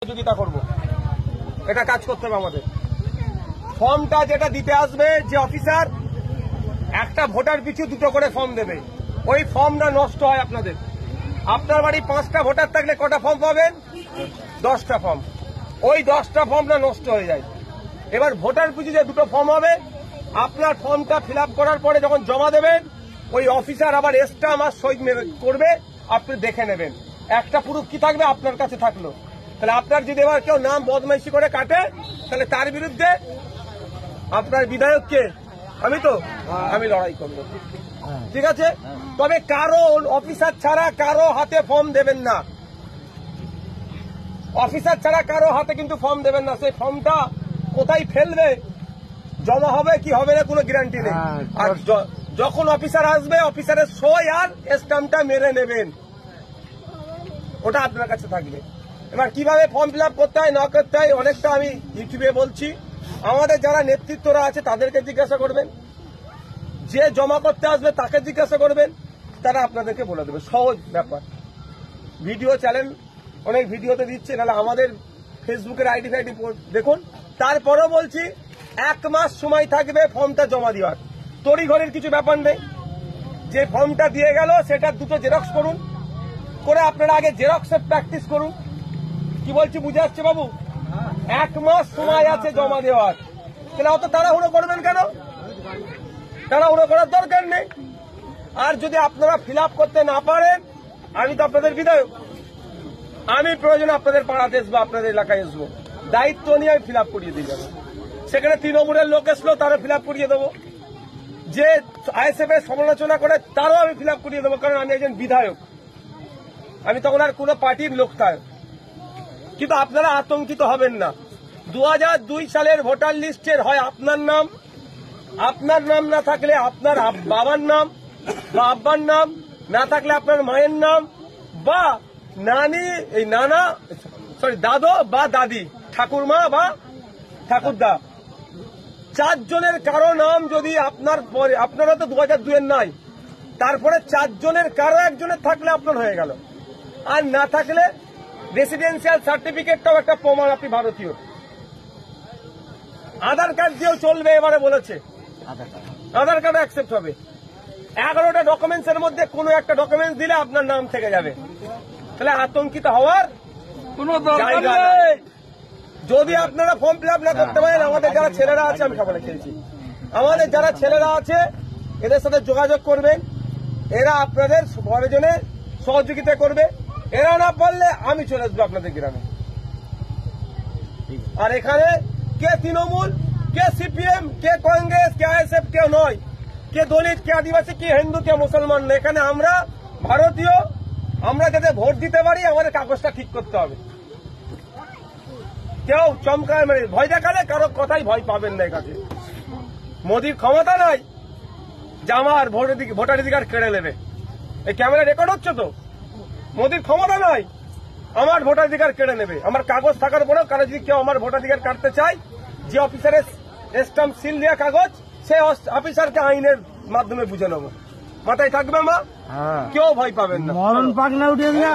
সহযোগিতা করব, এটা কাজ করতে হবে আমাদের। ফর্মটা যেটা দিতে আসবে যে অফিসার, একটা ভোটার পিছু 2টো করে ফর্ম দেবে, ওই ফর্মটা নষ্ট হয় আপনাদের। আপনার বাড়ি 5টা ভোটার থাকলে কটা ফর্ম পাবেন? 10টা ফর্ম। ওই 10টা ফর্মটা নষ্ট হয়ে যায়। এবার ভোটার পিছু যে 2টো ফর্ম হবে, আপনার ফর্মটা ফিল আপ করার পরে যখন জমা দেবেন, ওই অফিসার আবার স্ট্যাম্প আর সই করবে, আপনি দেখে নেবেন। একটা প্রুফ কি থাকবে? আপনার কাছে থাকলো। তাহলে আপনার যদি এবার কেউ নাম বদমাইশি করে কাটে, তাহলে তার বিরুদ্ধে আপনার বিধায়ককে আমি লড়াই করবো, ঠিক আছে? তবে কারো অফিসার ছাড়া কারো হাতে ফর্ম দেবেন না, অফিসার ছাড়া কারো হাতে কিন্তু ফর্ম দেবেন না। সেই ফর্মটা কোথায় ফেলবে, জমা হবে কি হবে না কোনো গ্যারান্টি নেই। আর যখন অফিসার আসবে, অফিসারের সই আর স্ট্যাম্পটা মেরে নেবেন, ওটা আপনার কাছে থাকবে। এবার কিভাবে ফর্ম ফিল আপ করতে হয় না করতে হয়, অনেকটা আমি ইউটিউবে বলছি। আমাদের যারা নেতৃত্বরা আছে তাদেরকে জিজ্ঞাসা করবেন, যে জমা করতে আসবে তাকে জিজ্ঞাসা করবেন, তারা আপনাদেরকে বলে দেবে। সহজ ব্যাপার। ভিডিও চ্যানেল অনেক ভিডিওতে দিচ্ছে, নাহলে আমাদের ফেসবুকের আইডি ফাইডি দেখুন। তারপরেও বলছি, 1 মাস সময় থাকবে ফর্মটা জমা দেওয়ার। তড়িঘড়ির কিছু ব্যাপার নেই। যে ফর্মটা দিয়ে গেল সেটা 2টো জেরক্স করুন, করে আপনারা আগে জেরক্সের প্র্যাকটিস করুন। কি বলছি বুঝে আসছে বাবু? 1 মাস সময় আছে জমা দেওয়ার। তাহলে অত তাড়াহুড়ো করবেন কেন? তাড়াহুড়ো করার দরকার নেই। আর যদি আপনারা ফিল আপ করতে না পারেন, আমি তো আপনাদের বিধায়ক, আমি প্রয়োজনে আপনাদের পাড়াতে আসবো, আপনাদের এলাকায় আসবো, দায়িত্ব নিয়ে আমি ফিল আপ করিয়ে দিয়ে যাবো। সেখানে তৃণমূলের লোক আসলো, তারা ফিল আপ করিয়ে দেবো। যে আইএসএফ এর সমালোচনা করে তারও আমি ফিল আপ করিয়ে দেবো, কারণ আমি একজন বিধায়ক, আমি তখন আর কোনো পার্টির লোক নয়। কিন্তু আপনারা আতঙ্কিত হবেন না। 2002 সালের ভোটার লিস্টের হয় আপনার নাম না থাকলে আপনার বাবার নাম বা আব্বার নাম, না থাকলে আপনার মায়ের নাম, বা দাদু বা দাদি, ঠাকুরমা বা ঠাকুরদা, 4 জনের কারো নাম যদি আপনারা তো 2002 নাই, তারপরে 4 জনের কারো একজনের থাকলে আপনার হয়ে গেল। আর না থাকলে রেসিডেন্সিয়াল সার্টিফিকেটটাও একটা প্রমাণ আপনি ভারতীয়। আধার কার্ড দিয়েও চলবে, এবারে বলেছে আধার কার্ড অ্যাকসেপ্ট হবে। 11টা ডকুমেন্টস এর মধ্যে কোনো একটা ডকুমেন্টস দিলে আপনার নাম থেকে যাবে। তাহলে আতঙ্কিত হওয়ার কোনো জায়গা নেই। যদি আপনারা ফর্ম ফিল আপ না করতে পারেন, আমাদের যারা ছেলেরা আছে, আমি সকালে খেয়েছি, আমাদের যারা ছেলেরা আছে এদের সাথে যোগাযোগ করবেন, এরা আপনাদের প্রয়োজনে সহযোগিতা করবে। এরা না পারলে আমি চলে আসবো আপনাদের গ্রামে। আর এখানে কে তৃণমূল, কে সিপিএম, কে কংগ্রেস, কে আইএসএফ, কেউ নয়, কে দলিত, কে আদিবাসী, কে হিন্দু, কে মুসলমান না। এখানে আমরা ভারতীয়, আমরা যাতে ভোট দিতে পারি আমাদের কাগজটা ঠিক করতে হবে। কেউ চমকায় ভয় দেখালে কারো কথাই ভয় পাবেন না। এখানে মোদির ক্ষমতা নাই যে আমার ভোটাধিকার কেড়ে নেবে। এই ক্যামেরা রেকর্ড হচ্ছে তো, মোদির ক্ষমতা নয় আমার ভোটাধিকার কেড়ে নেবে। আমার কাগজ থাকার পরেও কারো যদি কেউ আমার ভোটাধিকার কাটতে চায়, যে অফিসারের স্ট্যাম্প সিল দেওয়া কাগজ, সেই অফিসারকে আইনের মাধ্যমে বুঝে নেবো। মাথায় থাকবে মা, কেউ ভয় পাবেন না। মরণ পাগলা উঠে না।